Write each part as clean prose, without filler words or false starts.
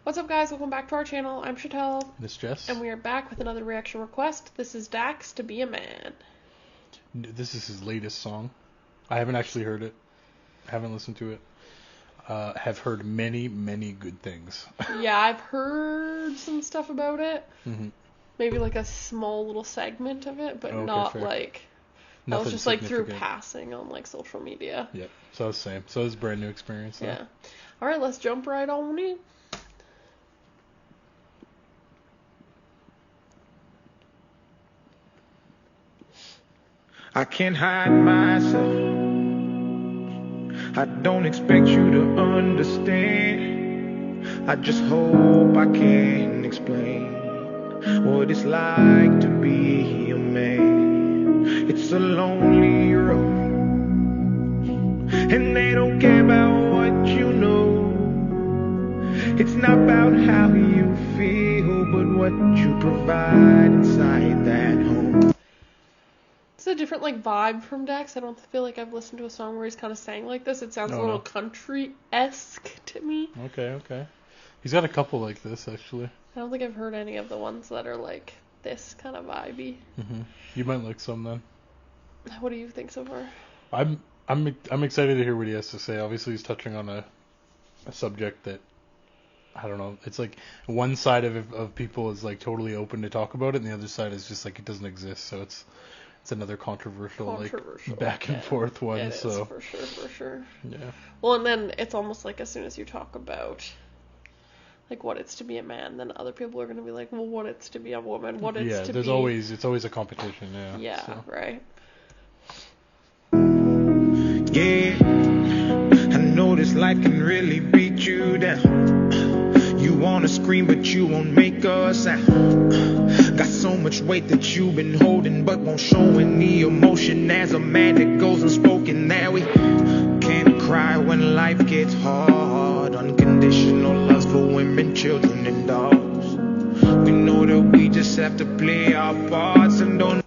What's up, guys? Welcome back to our channel. I'm Chantel. This is Jess. And we are back with another reaction request. This is Dax, To Be a Man. This is his latest song. I haven't actually heard it. Haven't listened to it. Have heard many, many good things. Yeah, I've heard some stuff about it. Mm-hmm. Maybe like a small little segment of it, but Okay, not fair. like... Nothing I was just like through significant. passing on like social media. Yep. So it's the same. So it's a brand new experience. Though. Yeah. Alright, let's jump right on in. I can't hide myself. I don't expect you to understand. I just hope I can explain what it's like to be a man. It's a lonely road, and they don't care about what you know. It's not about how you feel, but what you provide inside that home. It's a different like vibe from Dax. I don't feel like I've listened to a song where he's kind of sang like this. It sounds a little country-esque to me. Okay. He's got a couple like this actually. I don't think I've heard any of the ones that are like this kind of vibey. Mm-hmm. You might like some then. What do you think so far? I'm excited to hear what he has to say. Obviously, he's touching on a subject that I don't know. It's like one side of people is like totally open to talk about it, and the other side is just like it doesn't exist. So it's another controversial like back and forth one. It so is, for sure. Yeah. Well, and then it's almost like as soon as you talk about like what it's to be a man, then other people are going to be like, well, what it's to be a woman, what it's to be. Yeah, it's always a competition. Yeah. Yeah. So. Right. Yeah, I know this life can really beat you down. You wanna scream but you won't make a sound. Got so much weight that you've been holding but won't show any emotion. As a man that goes unspoken, that we can't cry when life gets hard. Unconditional love for women, children, and dogs. We know that we just have to play our parts and don't.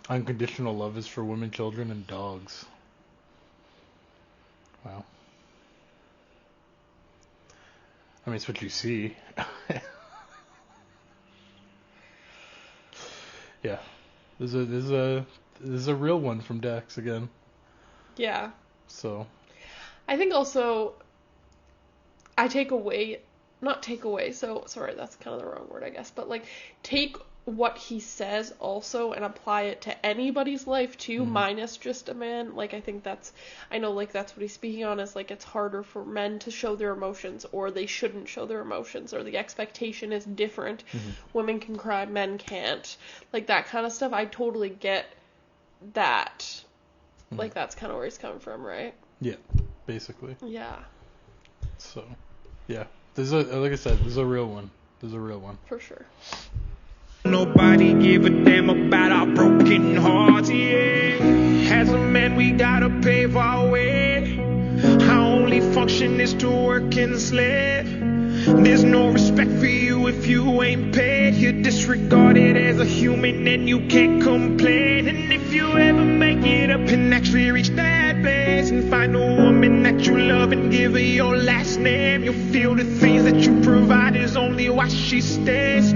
Unconditional love is for women, children, and dogs. Wow. I mean, it's what you see. Yeah. This is a real one from Dax again. Yeah. So. I think also I take away, not take away, so sorry, that's kind of the wrong word, I guess, but like take what he says also and apply it to anybody's life too, minus just a man. Like I think that's what he's speaking on is like it's harder for men to show their emotions, or they shouldn't show their emotions, or the expectation is different. Women can cry, men can't, like that kind of stuff. I totally get that. Like that's kind of where he's coming from, right? Yeah, basically. Yeah. So, yeah. Like I said, this is a real one. For sure. Nobody give a damn about our broken hearts, yeah. As a man, we gotta pave our way. Our only function is to work and slave. There's no respect for you if you ain't paid. You're disregarded as a human and you can't complain. And if you ever make it up and actually reach that place and find a woman that you love and give her your last name, you'll feel the things that you provide is only why she stays.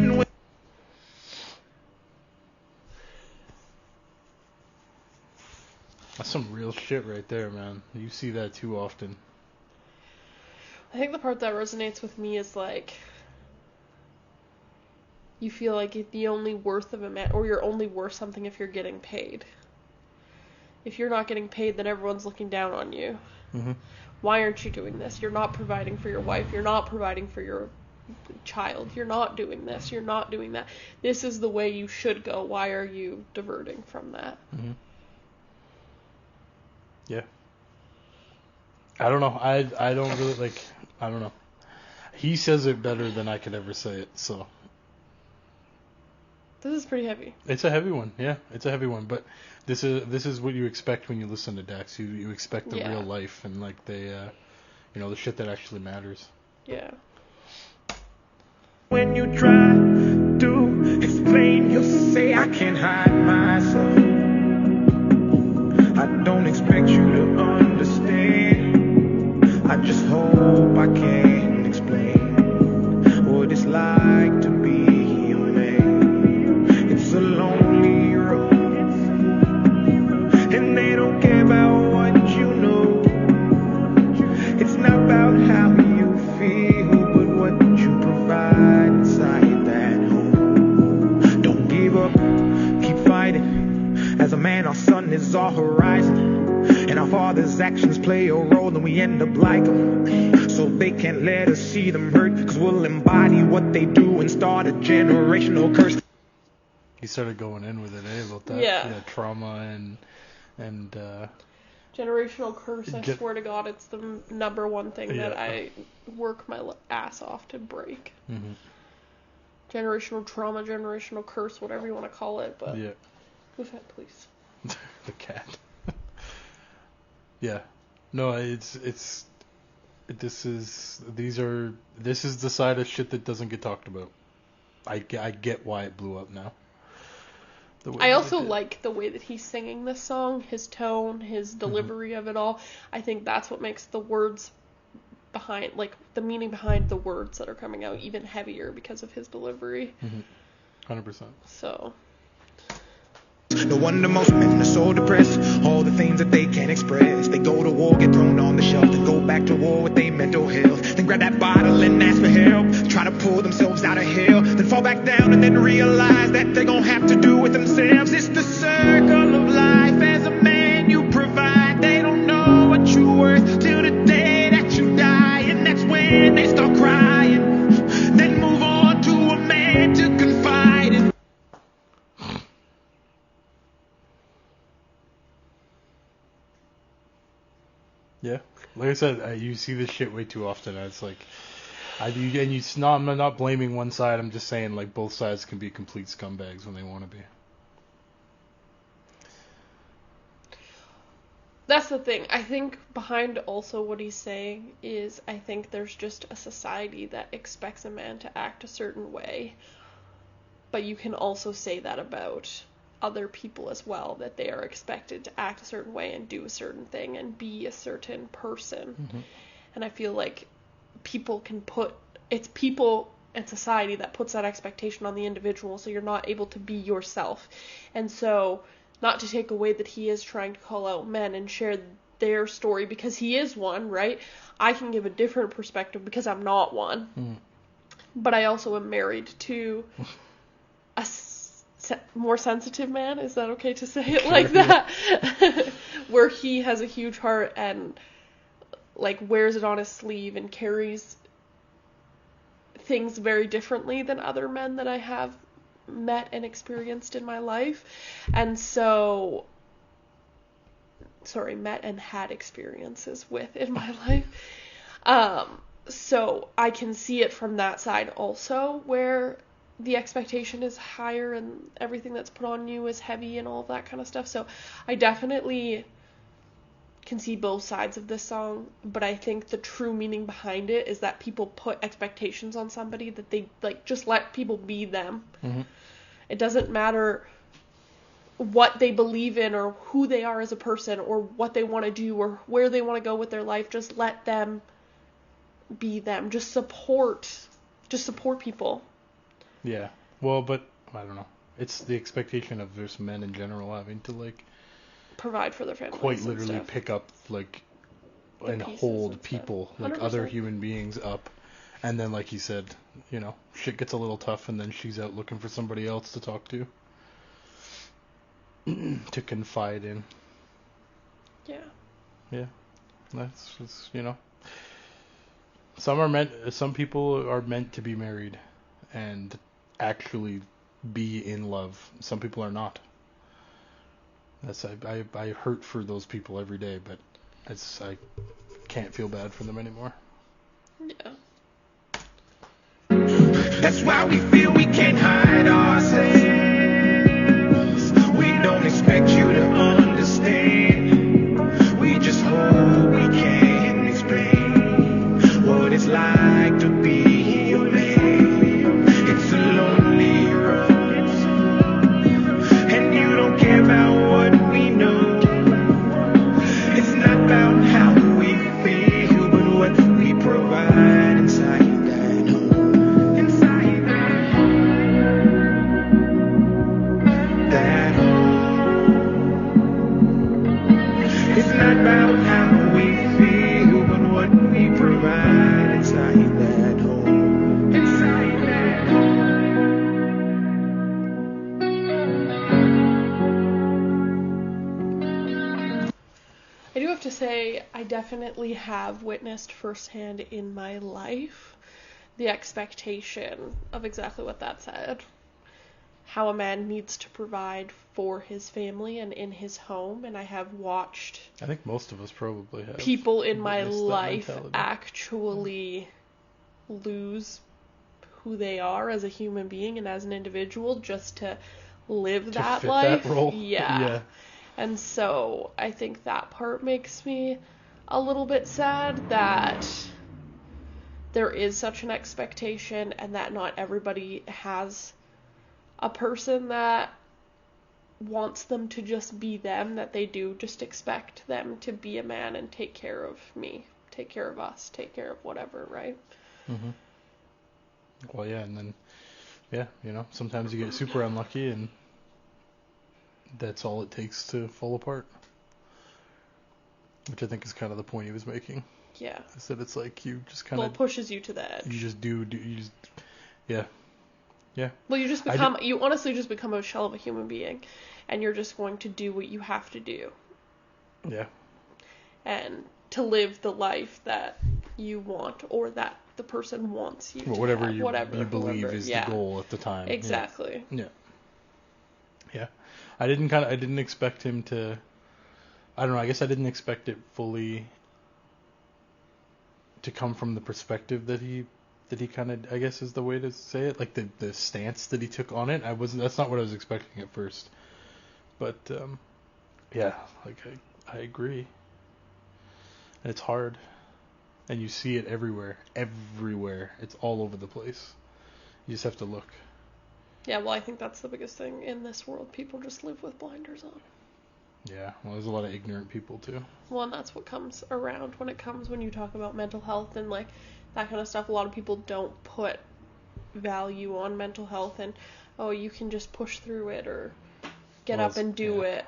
That's some real shit right there, man. You see that too often. I think the part that resonates with me is like you feel like the only worth of a man, or you're only worth something if you're getting paid. If you're not getting paid, then everyone's looking down on you. Why aren't you doing this? You're not providing for your wife. You're not providing for your child. You're not doing this. You're not doing that. This is the way you should go. Why are you diverting from that? Yeah. I don't know. I don't really like. I don't know. He says it better than I could ever say it. So. This is pretty heavy. It's a heavy one. Yeah, it's a heavy one. But this is what you expect when you listen to Dax. You expect the real life and like the shit that actually matters. Yeah. When you try to explain, you'll say I can't hide myself. I don't expect you to understand. I just hope I can explain about how you feel, but what you provide inside that home. Don't give up, keep fighting. As a man, our sun is our horizon, and our father's actions play a role, and we end up like them. So they can't let us see them hurt, cause we'll embody what they do and start a generational curse. He started going in with it, about that. Yeah. Trauma and Generational curse, I swear to God, it's the number one thing that I work my ass off to break. Mm-hmm. Generational trauma, generational curse, whatever you want to call it, but... Yeah. Who's that, please? The cat. Yeah. No, this is the side of shit that doesn't get talked about. I get why it blew up now. I also like the way that he's singing this song, his tone, his delivery of it all. I think that's what makes the words behind, like, the meaning behind the words that are coming out even heavier because of his delivery. 100%. So... No wonder most men are so depressed. All the things that they can't express. They go to war, get thrown on the shelf, then go back to war with their mental health. Then grab that bottle and ask for help. Try to pull themselves out of hell. Then fall back down and then realize that they're gonna have to do with themselves. It's the circle of life. As a man you provide. They don't know what you're worth till the day that you die. And that's when they start crying. Then move on to a man to confide in. Yeah, like I said, you see this shit way too often. And it's like, I'm not blaming one side. I'm just saying, like, both sides can be complete scumbags when they want to be. That's the thing. I think behind also what he's saying is, I think there's just a society that expects a man to act a certain way. But you can also say that about other people as well, that they are expected to act a certain way and do a certain thing and be a certain person. And I feel like people and society that puts that expectation on the individual, so you're not able to be yourself. And so, not to take away that he is trying to call out men and share their story, because he is one, right? I can give a different perspective because I'm not one. But I also am married to a more sensitive man, is that okay to say it like that? Where he has a huge heart and, like, wears it on his sleeve and carries things very differently than other men that I have met and experienced in my life. And so, met and had experiences with in my life. So I can see it from that side also, where the expectation is higher and everything that's put on you is heavy and all of that kind of stuff. So I definitely can see both sides of this song, but I think the true meaning behind it is that people put expectations on somebody, that they, like, just let people be them. It doesn't matter what they believe in or who they are as a person or what they want to do or where they want to go with their life. Just let them be them. Just support people. Yeah. Well, but I don't know. It's the expectation of just men in general having to, like, provide for their families. Quite literally pick up, like, and hold and people, stuff. like 100%. other human beings up. And then, like he said, shit gets a little tough, and then she's out looking for somebody else to talk to. To confide in. Yeah. Yeah. That's just, some people are meant to be married and actually be in love. Some people are not. I hurt for those people every day, but I can't feel bad for them anymore. Yeah. That's why we feel we can't hide ourselves. We don't expect you to understand. We just hope we can explain what it's like to be a man. It's a lonely road, and you don't care about what we know. It's not about how we feel, but what we provide inside that home. Inside that home. definitely have witnessed firsthand in my life the expectation of exactly what that said. How a man needs to provide for his family and in his home, and I have watched I think most of us probably have people in my witnessed that life mentality. actually lose who they are as a human being and as an individual just to live To that fit life. that role. Yeah. And so I think that part makes me a little bit sad that there is such an expectation and that not everybody has a person that wants them to just be them, that they do just expect them to be a man and take care of me, take care of us, take care of whatever, right? Mm-hmm. Well, yeah, and then, yeah, you know, sometimes you get super unlucky and that's all it takes to fall apart. Which I think is kind of the point he was making. Yeah. Is that it's like you just kind Well, of... it pushes you to the edge. You just do you just... Yeah. Yeah. Well, you honestly just become a shell of a human being, and you're just going to do what you have to do. Yeah. And to live the life that you want, or that the person wants you to Whatever have, you believe is yeah. the goal at the time. Exactly. Yeah. Yeah. I didn't expect him to... I don't know, I guess I didn't expect it fully to come from the perspective that he kind of, I guess is the way to say it, like the stance that he took on it. That's not what I was expecting at first. But yeah, like I agree. And it's hard. And you see it everywhere. Everywhere. It's all over the place. You just have to look. Yeah, well, I think that's the biggest thing in this world. People just live with blinders on. Yeah, well, there's a lot of ignorant people too. Well, and that's what comes around when you talk about mental health and like that kind of stuff. A lot of people don't put value on mental health and, oh, you can just push through it or get up and do it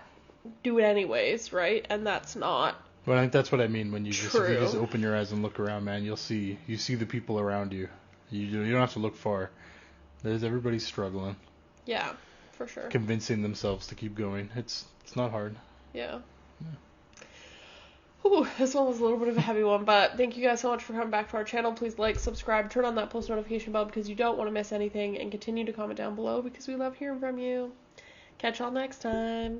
anyways, right? And that's not But I think that's what I mean when you just, if you just true. open your eyes and look around, man, you see the people around you. You don't have to look far. Everybody's struggling. Yeah, for sure. Convincing themselves to keep going. It's not hard. Yeah. Ooh, this one was a little bit of a heavy one, but thank you guys so much for coming back to our channel. Please like, subscribe, turn on that post notification bell because you don't want to miss anything, and continue to comment down below because we love hearing from you. Catch y'all next time.